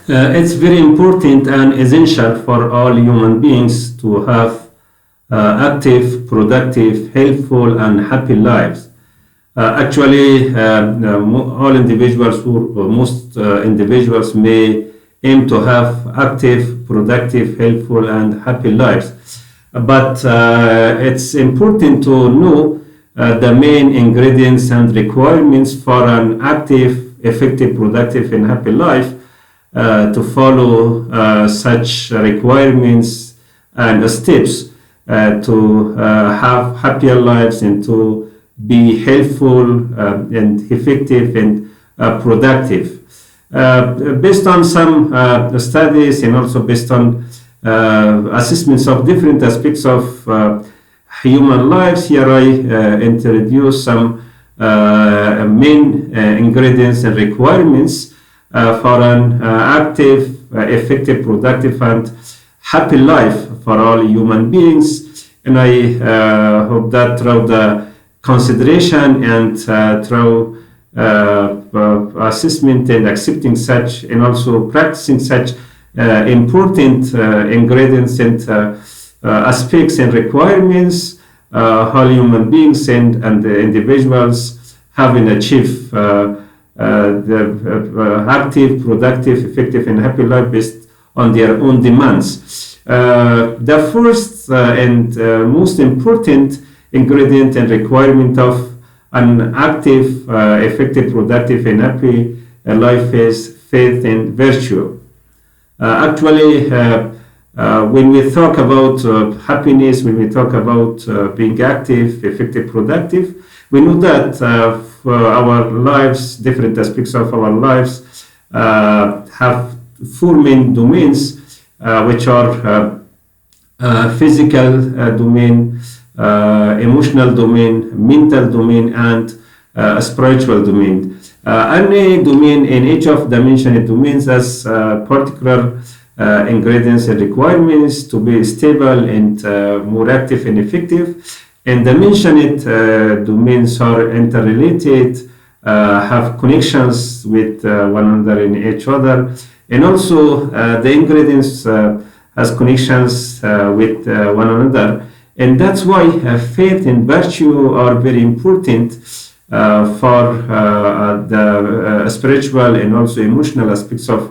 It's very important and essential for all human beings to have active, productive, helpful, and happy lives. All individuals or most individuals may aim to have active, productive, helpful, and happy lives. But it's important to know the main ingredients and requirements for an active, effective, productive, and happy life. To follow such requirements and steps to have happier lives and to be helpful and effective and productive. Based on some studies and also based on assessments of different aspects of human lives, here I introduce some main ingredients and requirements for an active, effective, productive, and happy life for all human beings. And I hope that through the consideration and through assessment and accepting such and also practicing such important ingredients and aspects and requirements, all human beings and the individuals having achieved the active, productive, effective, and happy life based on their own demands. The first and most important ingredient and requirement of an active, effective, productive, and happy life is faith and virtue. When we talk about happiness, when we talk about being active, effective, productive, we know that for our lives, different aspects of our lives have four main domains, which are physical domain, emotional domain, mental domain, and spiritual domain. Any domain in each of the mentioned domains has particular ingredients and requirements to be stable and more active and effective. And the mentioned domains are interrelated, have connections with one another and each other, and also the ingredients has connections with one another. And that's why faith and virtue are very important for the spiritual and also emotional aspects of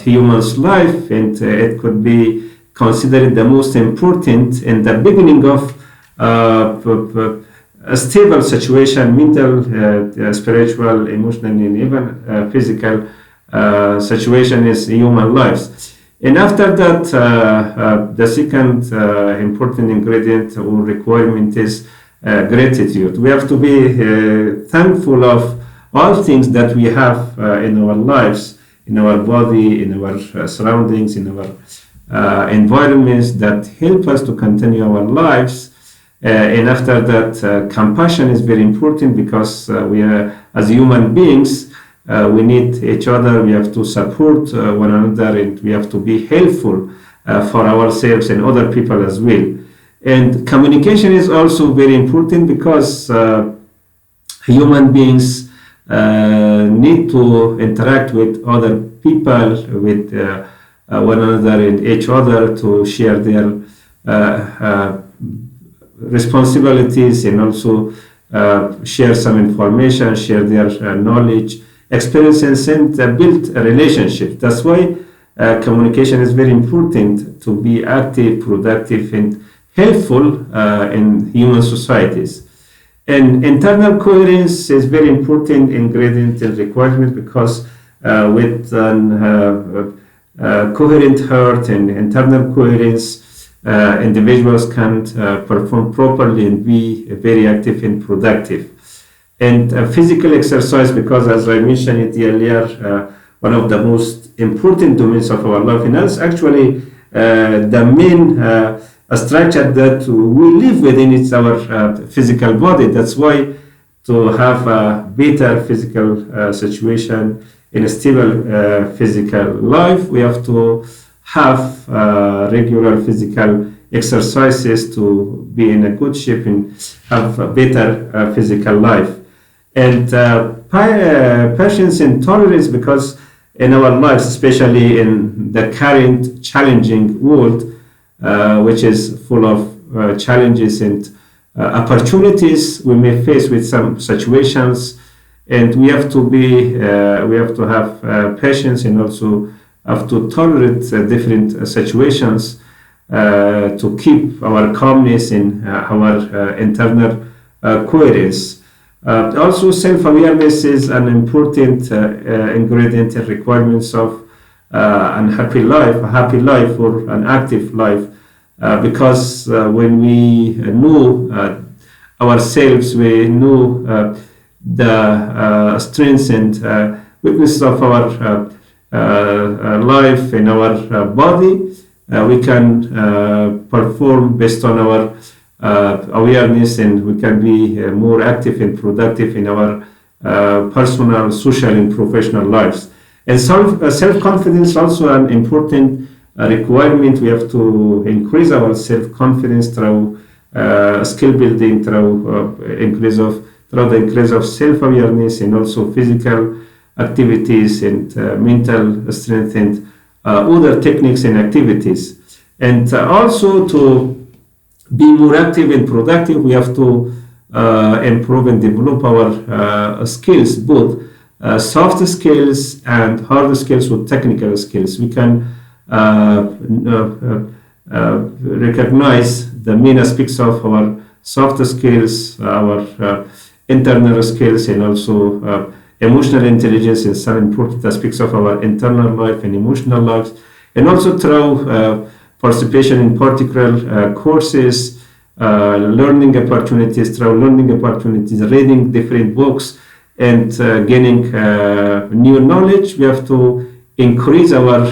human's life, and it could be considered the most important in the beginning of a stable situation, mental, spiritual, emotional, and even physical situation is human lives. And after that, the second important ingredient or requirement is gratitude. We have to be thankful of all things that we have in our lives, in our body, in our surroundings, in our environments that help us to continue our lives. And after that, compassion is very important because we are, as human beings, we need each other, we have to support one another, and we have to be helpful for ourselves and other people as well. And communication is also very important because human beings need to interact with other people, with one another and each other to share their responsibilities and also share some information, share their knowledge, experiences, and build a relationship. That's why communication is very important to be active, productive, and helpful in human societies. And internal coherence is very important ingredient and requirement because with coherent heart and internal coherence, individuals can perform properly and be very active and productive. And physical exercise, because as I mentioned it earlier, one of the most important domains of our life, and that's actually the main structure that we live within, it's our physical body. That's why to have a better physical situation in a stable physical life, we have to have regular physical exercises to be in a good shape and have a better physical life. And patience and tolerance, because in our lives, especially in the current challenging world, which is full of challenges and opportunities we may face with some situations, and we have to have patience, and also have to tolerate different situations to keep our calmness and our internal coherence. Also, self-awareness is an important ingredient and requirements of a happy life or an active life, because when we know ourselves, we know the strengths and weaknesses of our life and our body. We can perform based on our awareness, and we can be more active and productive in our personal, social, and professional lives. And self-confidence also an important requirement. We have to increase our self-confidence through skill building, through the increase of self-awareness, and also physical activities and mental strength and other techniques and activities. And also to be more active and productive, we have to improve and develop our skills, both soft skills and hard skills with technical skills. We can recognize the main aspects of our soft skills, our internal skills, and also emotional intelligence, and some important aspects of our internal life and emotional lives, and also through participation in particular courses, learning opportunities, reading different books, and gaining new knowledge. We have to increase our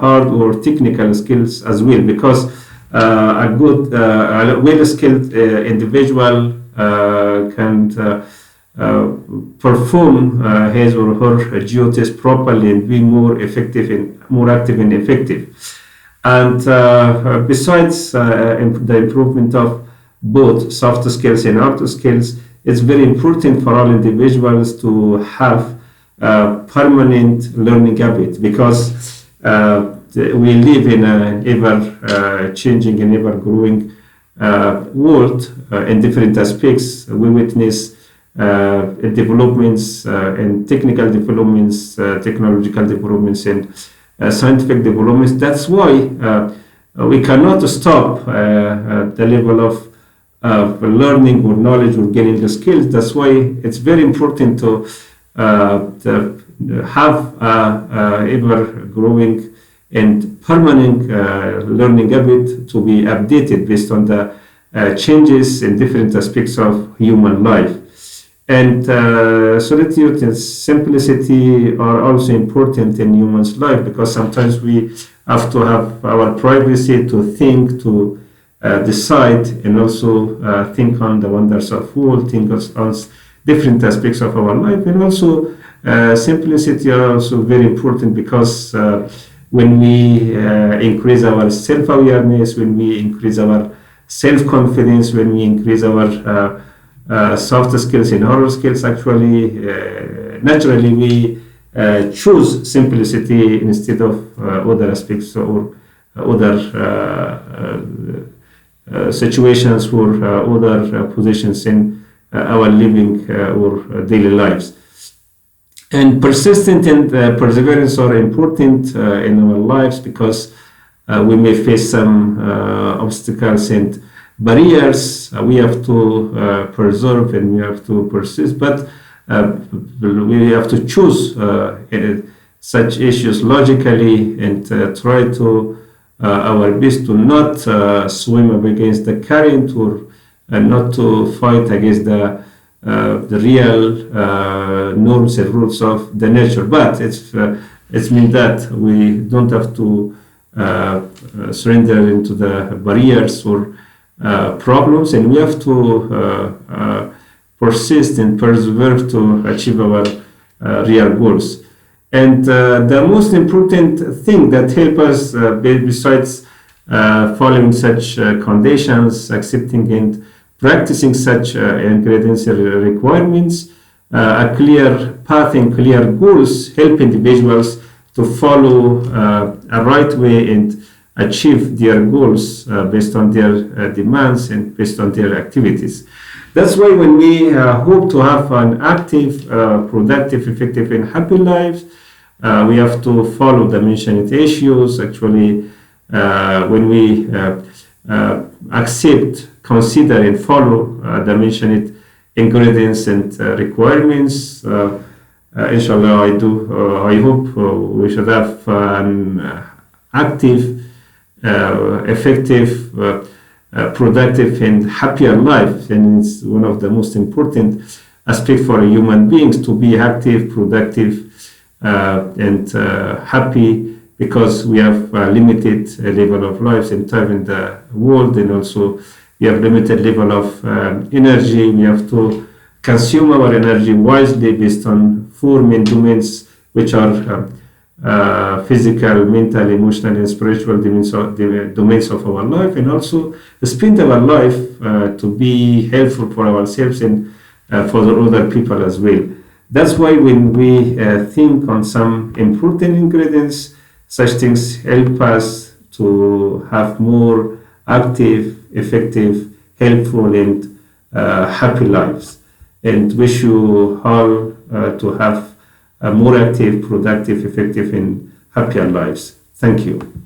hard or technical skills as well, because a good, well-skilled individual can perform his or her duties properly and be more effective and more active and effective. And besides the improvement of both soft skills and hard skills, it's very important for all individuals to have permanent learning habit, because we live in an ever changing and ever growing world. In different aspects, we witness developments and technical developments, technological developments, and scientific developments. That's why we cannot stop the level of learning or knowledge or gaining the skills. That's why it's very important to have ever growing and permanent learning habit, to be updated based on the changes in different aspects of human life. And solitude and simplicity are also important in humans' life, because sometimes we have to have our privacy to think, to decide, and also think on the wonders of world, think on different aspects of our life. And also simplicity are also very important, because when we increase our self-awareness, when we increase our self-confidence, when we increase our soft skills and hard skills, actually, naturally, we choose simplicity instead of other aspects or other situations or other positions in our living or daily lives. And persistence and perseverance are important in our lives, because we may face some obstacles and barriers. We have to preserve and we have to persist, but we have to choose such issues logically and try to our best to not swim up against the current, or not to fight against the real norms and rules of the nature. But it's mean that we don't have to surrender into the barriers or problems, and we have to persist and persevere to achieve our real goals. And the most important thing that help us, besides following such conditions, accepting and practicing such ingredients and requirements, a clear path and clear goals help individuals to follow a right way and achieve their goals based on their demands and based on their activities. That's why when we hope to have an active, productive, effective, and happy life, we have to follow the mentioned issues. Actually, when we accept, consider, and follow the mentioned ingredients and requirements, inshallah, I hope we should have an active, effective, productive, and happier life. And it's one of the most important aspects for human beings to be active, productive, and happy, because we have a limited level of lives and time in the world, and also we have limited level of energy. We have to consume our energy wisely based on four main domains, which are physical, mental, emotional, and spiritual domains of our life, and also spend our life to be helpful for ourselves and for the other people as well. That's why when we think on some important ingredients, such things help us to have more active, effective, helpful, and happy lives. And wish you all to have more active, productive, effective, and happier lives. Thank you.